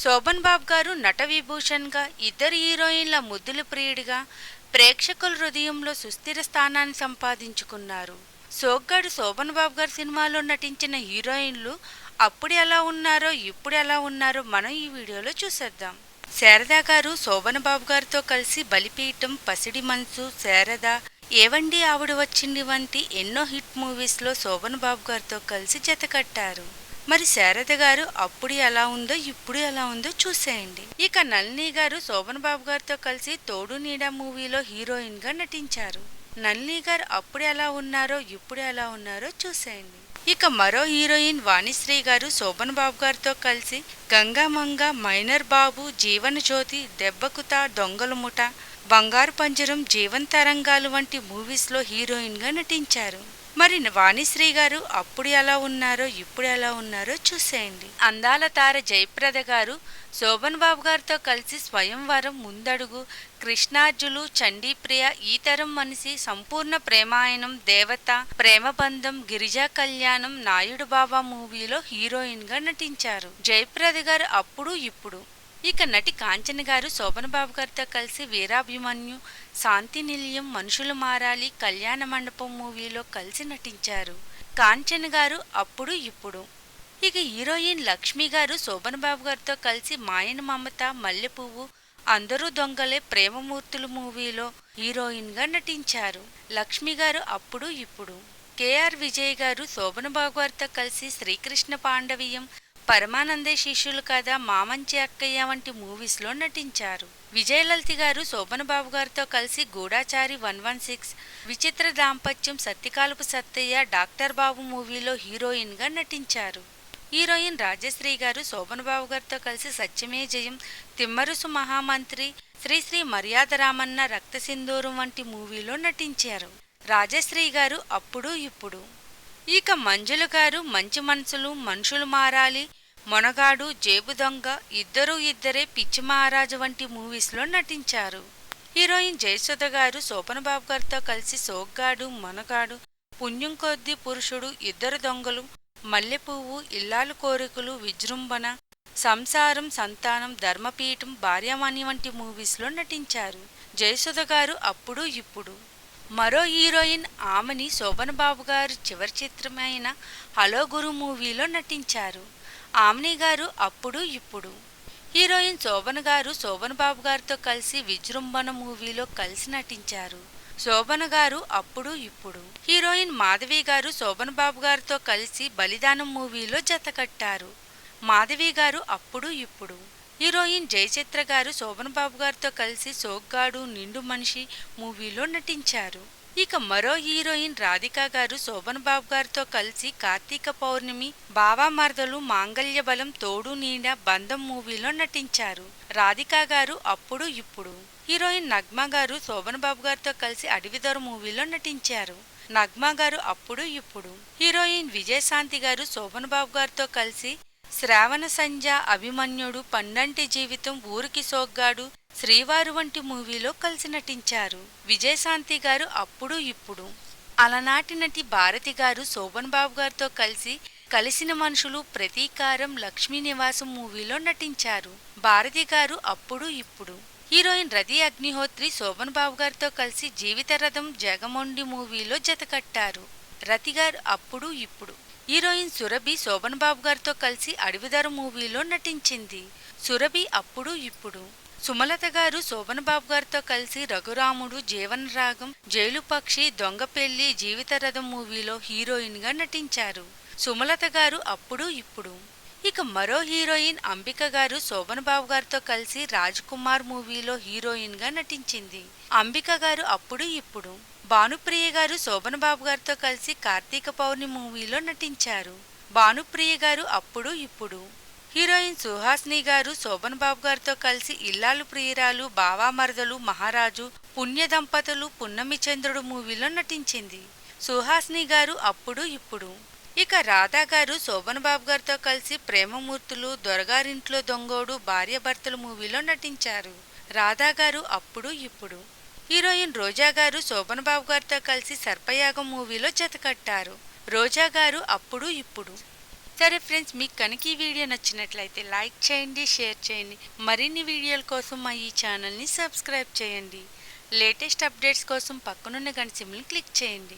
శోభన్ బాబు గారు నట విభూషణ్గా, ఇద్దరు హీరోయిన్ల ముద్దుల ప్రియుడిగా ప్రేక్షకుల హృదయంలో సుస్థిర స్థానాన్ని సంపాదించుకున్నారు. సోగ్గాడు శోభన్ బాబు గారి సినిమాలో నటించిన హీరోయిన్లు అప్పుడు ఎలా ఉన్నారో ఇప్పుడు ఎలా ఉన్నారో మనం ఈ వీడియోలో చూసేద్దాం. శారద గారు శోభన్ బాబు గారితో కలిసి బలిపీఠం, పసిడి మనసు, శారద, ఏవండి ఆవిడ వచ్చింది వంటి ఎన్నో హిట్ మూవీస్లో శోభన్ బాబు గారితో కలిసి జతకట్టారు. మరి శారద గారు అప్పుడు ఎలా ఉందో ఇప్పుడు ఎలా ఉందో చూసేయండి. ఇక నళిని గారు శోభన్ బాబు గారితో కలిసి తోడు నీడ మూవీలో హీరోయిన్ గా నటించారు. నళిని గారు అప్పుడు ఎలా ఉన్నారో ఇప్పుడు ఎలా ఉన్నారో చూసేయండి. ఇక మరో హీరోయిన్ వాణిశ్రీ గారు శోభన్ బాబు గారితో కలిసి గంగామంగ, మైనర్ బాబు, జీవన జ్యోతి, దెబ్బకుత, దొంగల ముఠ, బంగారు పంజరం, జీవన్ తరంగాలు వంటి మూవీస్లో హీరోయిన్ గా నటించారు. మరి వాణిశ్రీ గారు అప్పుడు ఎలా ఉన్నారో ఇప్పుడు ఎలా ఉన్నారో చూసేయండి. అందాల తార జయప్రద గారు శోభన్ బాబు గారితో కలిసి స్వయంవరం, ముందడుగు, కృష్ణార్జులు, చండీప్రియ, ఈ తరం మనిషి, సంపూర్ణ ప్రేమాయణం, దేవత, ప్రేమబంధం, గిరిజా కళ్యాణం, నాయుడు బాబా మూవీలో హీరోయిన్ గా నటించారు. జయప్రద గారు అప్పుడు ఇప్పుడు. ఇక నటి కాంచన గారు శోభన్ బాబు గారితో కలిసి వీరాభిమన్యు, శాంతి నిలయం, మనుషులు మారాలి, కళ్యాణ మండపం మూవీలో కలిసి నటించారు. కాంచన గారు అప్పుడు ఇప్పుడు. ఇక హీరోయిన్ లక్ష్మి గారు శోభన్ బాబు గారితో కలిసి మాయన మమత, మల్లెపువ్వు, అందరూ దొంగలే, ప్రేమమూర్తులు మూవీలో హీరోయిన్ గా నటించారు. లక్ష్మి గారు అప్పుడు ఇప్పుడు. కేఆర్ విజయ్ గారు శోభన్ బాబు గారితో కలిసి శ్రీకృష్ణ పాండవీయం, పరమానందే శిష్యులు కథ, మామంచి అక్కయ్య వంటి మూవీస్లో నటించారు. విజయలలిత గారు శోభన్ బాబు గారితో కలిసి గూఢాచారి 116, విచిత్ర దాంపత్యం, సత్యకాలపు సత్తయ్య, డాక్టర్ బాబు మూవీలో హీరోయిన్ గా నటించారు. హీరోయిన్ రాజశ్రీ గారు శోభన్ బాబు గారితో కలిసి సత్యమే జయం, తిమ్మరుసు మహామంత్రి, శ్రీ మర్యాద రామన్న, రక్త సింధూరం వంటి మూవీలో నటించారు. రాజశ్రీ గారు అప్పుడు ఇప్పుడు. ఇక మంజుల గారు మంచి మనసులు, మనుషులు మారాలి, మొనగాడు, జేబు దొంగ, ఇద్దరు ఇద్దరే, పిచ్చి మహారాజు వంటి మూవీస్లో నటించారు. హీరోయిన్ జయసుధ గారు శోభన్ బాబు గారితో కలిసి సోగ్గాడు, మొనగాడు, పుణ్యం కొద్ది పురుషుడు, ఇద్దరు దొంగలు, మల్లెపువ్వు, ఇల్లాలు కోరికలు, విజృంభణ, సంసారం, సంతానం, ధర్మపీఠం, భార్యామణి వంటి మూవీస్లో నటించారు. జయసుధ గారు అప్పుడు ఇప్పుడు. మరో హీరోయిన్ ఆమెని శోభన్ బాబు గారు చివరి చిత్రమైన హలో గురు మూవీలో నటించారు. ఆమెని గారు అప్పుడు ఇప్పుడు. హీరోయిన్ శోభన్ గారు శోభన్ బాబు గారితో కలిసి విజృంభణ మూవీలో కలిసి నటించారు. శోభన్ గారు అప్పుడు ఇప్పుడు. హీరోయిన్ మాధవి గారు శోభన్ బాబు గారితో కలిసి బలిదానం మూవీలో జతకట్టారు. మాధవి గారు అప్పుడు ఇప్పుడు. హీరోయిన్ జయచిత్ర గారు శోభన్ బాబు గారితో కలిసి సోగ్గాడు, నిండు మనిషి మూవీలో నటించారు. ఇక మరో హీరోయిన్ రాధిక గారు శోభన్ బాబు గారితో కలిసి కార్తీక పౌర్ణమి, బావా మరదలు, మాంగళ్య బలం, తోడు నీడ, బంధం మూవీలో నటించారు. రాధిక గారు అప్పుడు ఇప్పుడు. హీరోయిన్ నగ్మా గారు శోభన్ బాబు గారితో కలిసి అడవిదొర మూవీలో నటించారు. నగ్మా గారు అప్పుడు ఇప్పుడు. హీరోయిన్ విజయశాంతి గారు శోభన్ బాబు గారితో కలిసి శ్రావణ సంధ్య, అభిమన్యుడు, పండంటి జీవితం, ఊరికి సోగ్గాడు, శ్రీవారు వంటి మూవీలో కలిసి నటించారు. విజయశాంతి గారు అప్పుడు ఇప్పుడు. అలనాటి నటి భారతి గారు శోభన్ బాబు గారితో కలిసి కలిసిన మనుషులు, ప్రతీకారం, లక్ష్మీ నివాసం మూవీలో నటించారు. భారతి గారు అప్పుడు ఇప్పుడు. హీరోయిన్ రతి అగ్నిహోత్రి శోభన్ బాబు గారితో కలిసి జీవిత రథం, జగమొండి మూవీలో జతకట్టారు. రతి గారు అప్పుడు ఇప్పుడు. హీరోయిన్ సురభి శోభన్ బాబు గారితో కలిసి అడవిదొర మూవీలో నటించింది. సురభి అప్పుడు ఇప్పుడు. సుమలత గారు శోభన్ బాబు గారితో కలిసి రఘురాముడు, జీవన రాగం, జైలు పక్షి, దొంగ పెళ్లి, జీవిత రథం మూవీలో హీరోయిన్ గా నటించారు. సుమలత గారు అప్పుడు ఇప్పుడు. ఇక మరో హీరోయిన్ అంబిక గారు శోభన్ బాబు గారితో కలిసి రాజ్ కుమార్ మూవీలో హీరోయిన్ గా నటించింది. అంబిక గారు అప్పుడు ఇప్పుడు. భానుప్రియ గారు శోభన్ బాబు గారితో కలిసి కార్తీక పౌర్ణమి మూవీలో నటించారు. భానుప్రియ గారు అప్పుడు ఇప్పుడు. హీరోయిన్ సుహాసిని గారు శోభన్ బాబు గారితో కలిసి ఇల్లాలు ప్రియురాలు, బావా మరదలు, మహారాజు, పుణ్య దంపతులు, పున్నమి చంద్రుడు మూవీలో నటించింది. సుహాసిని గారు అప్పుడు ఇప్పుడు. ఇక రాధా గారు శోభన్ బాబు గారితో కలిసి ప్రేమమూర్తులు, దొరగారింట్లో దొంగోడు, భార్యాభర్తలు మూవీలో నటించారు. రాధా గారు అప్పుడు ఇప్పుడు. హీరోయిన్ రోజా గారు శోభన్ బాబు గారితో కలిసి సర్పయాగం మూవీలో జతకట్టారు. రోజా గారు అప్పుడు ఇప్పుడు. సరే ఫ్రెండ్స్, మీకు కనుక ఈ వీడియో నచ్చినట్లయితే లైక్ చేయండి, షేర్ చేయండి. మరిన్ని వీడియోల కోసం మా ఈ ఛానల్ని సబ్స్క్రైబ్ చేయండి. లేటెస్ట్ అప్డేట్స్ కోసం పక్కనున్న గంట సింబల్ని క్లిక్ చేయండి.